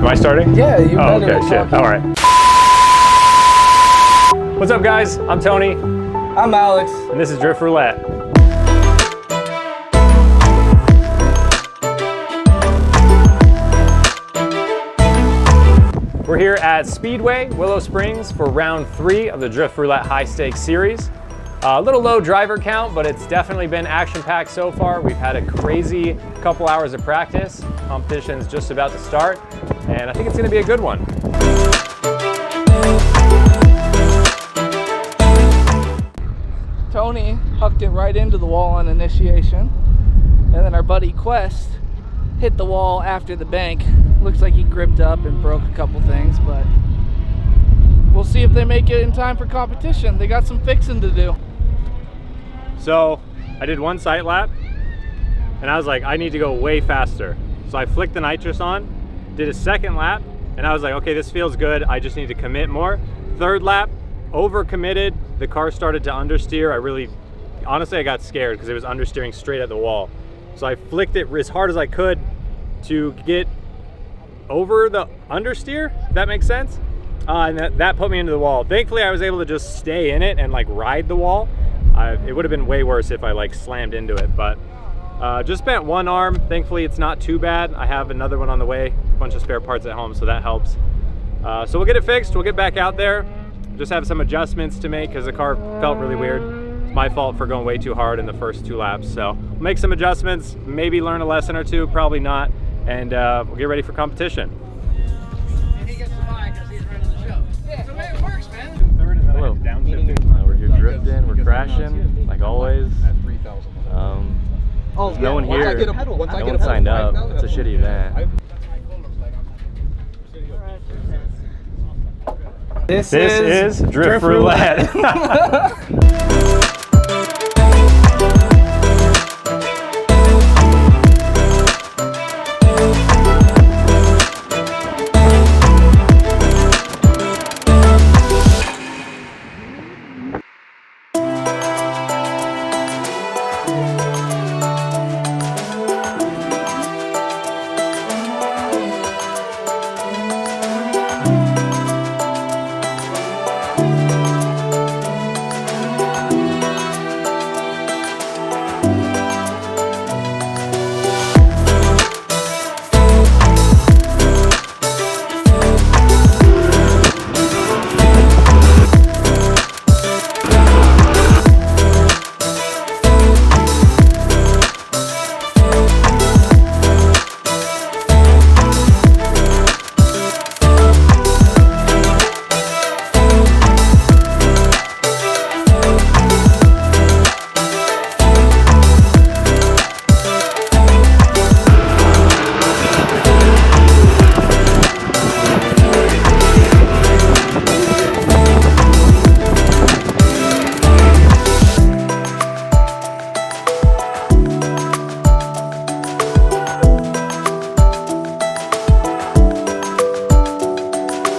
Am I starting? Yeah, you Oh, better. okay, shit. All right. What's up, guys? I'm Tony. I'm Alex. And this is Drift Roulette. We're here at Speedway, Willow Springs for round 3 of the Drift Roulette High Stakes series. A little low driver count, but it's definitely been action-packed so far. We've had a crazy couple hours of practice. Competition's just about to start, and I think it's gonna be a good one. Tony hucked it right into the wall on initiation, and then our buddy Quest hit the wall after the bank. Looks like he gripped up and broke a couple things, but we'll see if they make it in time for competition. They got some fixing to do. So I did one sight lap, and I was like, I need to go way faster. So I flicked the nitrous on, did a second lap, and I was like, okay, this feels good. I just need to commit more. Third lap, over committed. The car started to understeer. Honestly, I got scared because it was understeering straight at the wall. So I flicked it as hard as I could to get over the understeer, if that makes sense. And that put me into the wall. Thankfully, I was able to just stay in it and like ride the wall. It would have been way worse if I like slammed into it, but just bent one arm. Thankfully, it's not too bad. I have another one on the way, a bunch of spare parts at home, so that helps. So we'll get it fixed. We'll get back out there. Just have some adjustments to make because the car felt really weird. It's my fault for going way too hard in the first 2 laps. So we'll make some adjustments, maybe learn a lesson or two, probably not, and we'll get ready for competition. And he gets to buy because he's running the show. Yeah, it's the way it works, man. Hello. We're here drifting, we're crashing, like always. No one here, no one signed up. It's a shitty event. This is Drift Roulette.